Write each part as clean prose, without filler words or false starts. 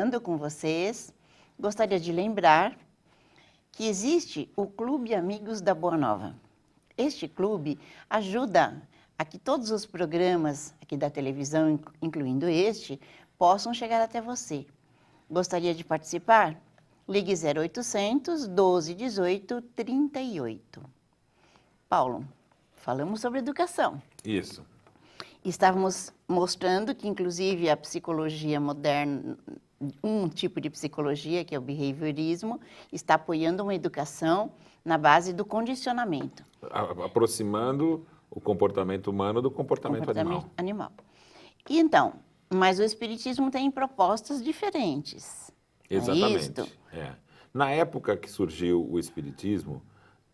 falando com vocês, gostaria de lembrar que existe o Clube Amigos da Boa Nova. Este clube ajuda a que todos os programas aqui da televisão, incluindo este, possam chegar até você. Gostaria de participar? Ligue 0800 12 18 38. Paulo, falamos sobre educação. Isso. Estávamos mostrando que, inclusive, a psicologia moderna, um tipo de psicologia, que é o behaviorismo, está apoiando uma educação na base do condicionamento. Aproximando o comportamento humano do comportamento animal. E então, mas o espiritismo tem propostas diferentes. Exatamente. Na época que surgiu o espiritismo,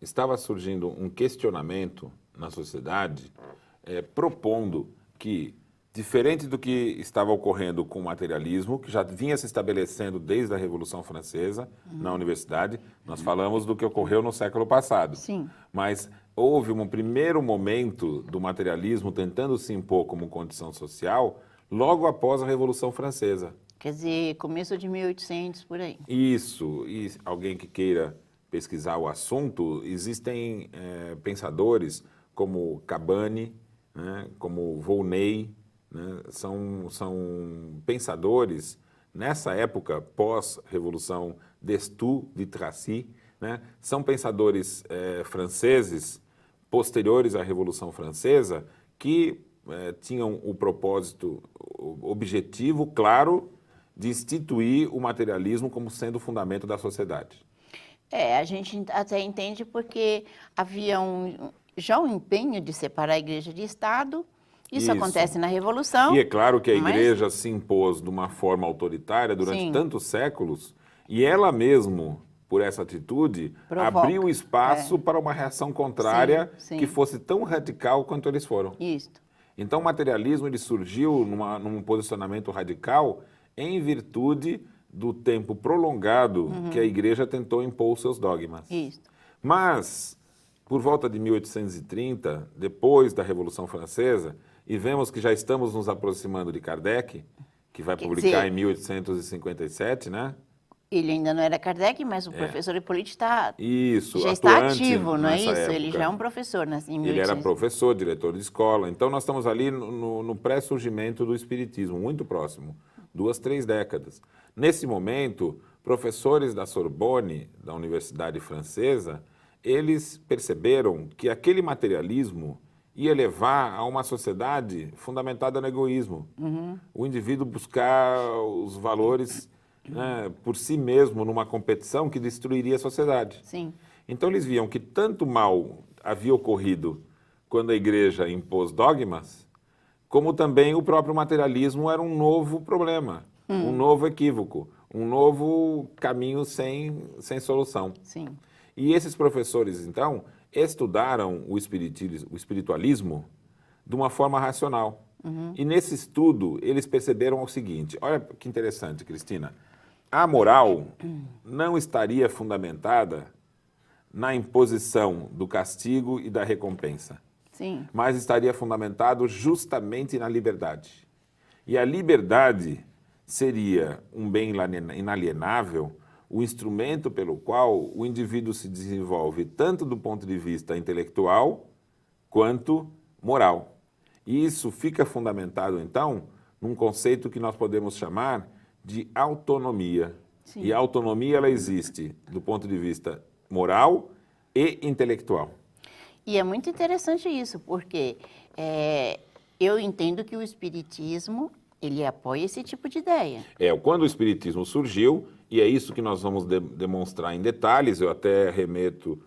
estava surgindo um questionamento na sociedade propondo que, diferente do que estava ocorrendo com o materialismo, que já vinha se estabelecendo desde a Revolução Francesa na universidade, nós falamos do que ocorreu no século passado. Sim. Mas houve um primeiro momento do materialismo tentando se impor como condição social logo após a Revolução Francesa. Quer dizer, começo de 1800, por aí. Isso, e alguém que queira pesquisar o assunto, existem pensadores como Cabane, né, como Volney, né, são pensadores, nessa época pós-revolução Destutt de Tracy, né, são pensadores franceses posteriores à Revolução Francesa que tinham o propósito, o objetivo claro de instituir o materialismo como sendo o fundamento da sociedade. A gente até entende porque havia já um empenho de separar a igreja de Estado. Isso acontece na Revolução. E é claro que a igreja se impôs de uma forma autoritária durante tantos séculos, e ela mesmo, por essa atitude, abriu espaço para uma reação contrária que fosse tão radical quanto eles foram. Isso. Então o materialismo ele surgiu num posicionamento radical em virtude do tempo prolongado que a igreja tentou impor os seus dogmas. Isso. Mas, por volta de 1830, depois da Revolução Francesa, e vemos que já estamos nos aproximando de Kardec, que vai publicar em 1857, né? Ele ainda não era Kardec, mas o professor Hipólito já está ativo, não é isso? Época. Ele já é um professor, né? Ele era professor, diretor de escola. Então, nós estamos ali no pré-surgimento do espiritismo, muito próximo, 2, 3 décadas. Nesse momento, professores da Sorbonne, da Universidade Francesa, eles perceberam que aquele materialismo ia levar a uma sociedade fundamentada no egoísmo. O indivíduo buscar os valores por si mesmo numa competição que destruiria a sociedade. Sim. Então eles viam que tanto mal havia ocorrido quando a igreja impôs dogmas, como também o próprio materialismo era um novo problema, um novo equívoco, um novo caminho sem solução. Sim. E esses professores, então, estudaram o espiritualismo de uma forma racional. E nesse estudo, eles perceberam o seguinte, olha que interessante, Cristina, a moral não estaria fundamentada na imposição do castigo e da recompensa. Sim. Mas estaria fundamentado justamente na liberdade. E a liberdade seria um bem inalienável, o instrumento pelo qual o indivíduo se desenvolve tanto do ponto de vista intelectual quanto moral. E isso fica fundamentado, então, num conceito que nós podemos chamar de autonomia. Sim. E a autonomia, ela existe do ponto de vista moral e intelectual. E é muito interessante isso, porque eu entendo que o espiritismo, ele apoia esse tipo de ideia. Quando o espiritismo surgiu, e é isso que nós vamos demonstrar em detalhes, eu até remeto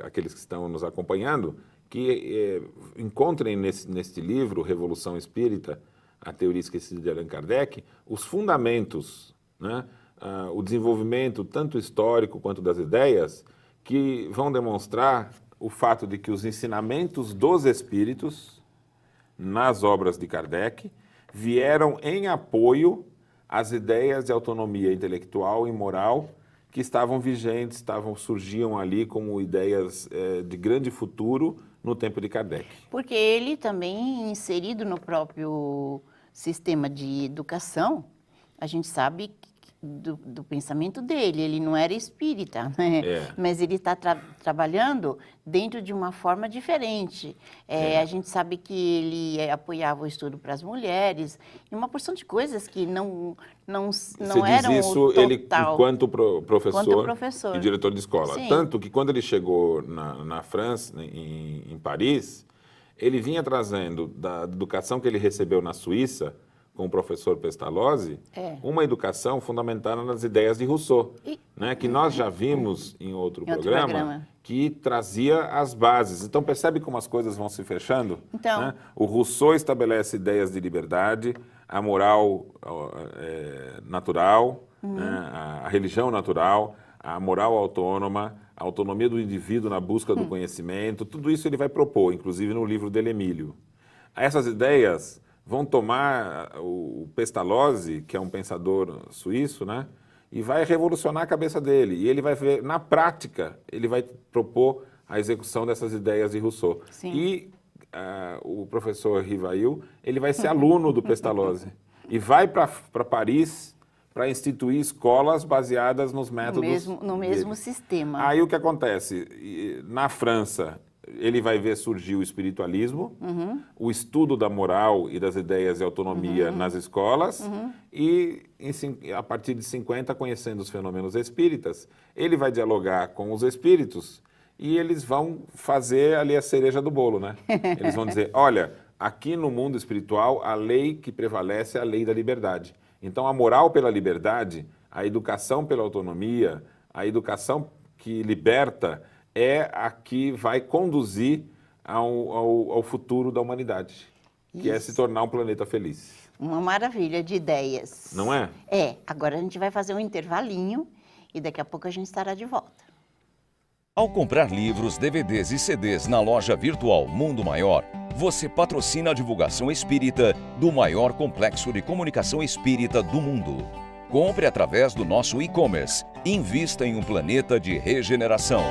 àqueles que estão nos acompanhando, que encontrem neste livro, Revolução Espírita, a teoria esquecida de Allan Kardec, os fundamentos, né? O desenvolvimento tanto histórico quanto das ideias, que vão demonstrar o fato de que os ensinamentos dos espíritos, nas obras de Kardec, vieram em apoio às ideias de autonomia intelectual e moral que estavam vigentes, surgiam ali como ideias de grande futuro no tempo de Kardec. Porque ele também, inserido no próprio sistema de educação, a gente sabe do pensamento dele, ele não era espírita, né? Mas ele está trabalhando dentro de uma forma diferente. A gente sabe que ele apoiava o estudo para as mulheres e uma porção de coisas que não eram diz isso o total. ele enquanto professor e diretor de escola. Sim. Tanto que quando ele chegou na França, em Paris, ele vinha trazendo da educação que ele recebeu na Suíça, com o professor Pestalozzi, uma educação fundamentada nas ideias de Rousseau, né, que nós já vimos em outro programa, que trazia as bases. Então, percebe como as coisas vão se fechando? Então, né? O Rousseau estabelece ideias de liberdade, a moral natural, né, a religião natural, a moral autônoma, a autonomia do indivíduo na busca do conhecimento, tudo isso ele vai propor, inclusive no livro dele, Emílio. Essas ideias vão tomar o Pestalozzi, que é um pensador suíço, né, e vai revolucionar a cabeça dele. E ele vai ver, na prática, ele vai propor a execução dessas ideias de Rousseau. Sim. E o professor Rivail, ele vai ser aluno do Pestalozzi. E vai para Paris para instituir escolas baseadas nos métodos no mesmo sistema. Aí o que acontece? Na França, ele vai ver surgir o espiritualismo, o estudo da moral e das ideias de autonomia nas escolas, e a partir de 50, conhecendo os fenômenos espíritas, ele vai dialogar com os espíritos e eles vão fazer ali a cereja do bolo, né? Eles vão dizer, olha, aqui no mundo espiritual, a lei que prevalece é a lei da liberdade. Então, a moral pela liberdade, a educação pela autonomia, a educação que liberta, é a que vai conduzir ao futuro da humanidade, que é se tornar um planeta feliz. Uma maravilha de ideias. Não é? Agora a gente vai fazer um intervalinho e daqui a pouco a gente estará de volta. Ao comprar livros, DVDs e CDs na loja virtual Mundo Maior, você patrocina a divulgação espírita do maior complexo de comunicação espírita do mundo. Compre através do nosso e-commerce. Invista em um planeta de regeneração.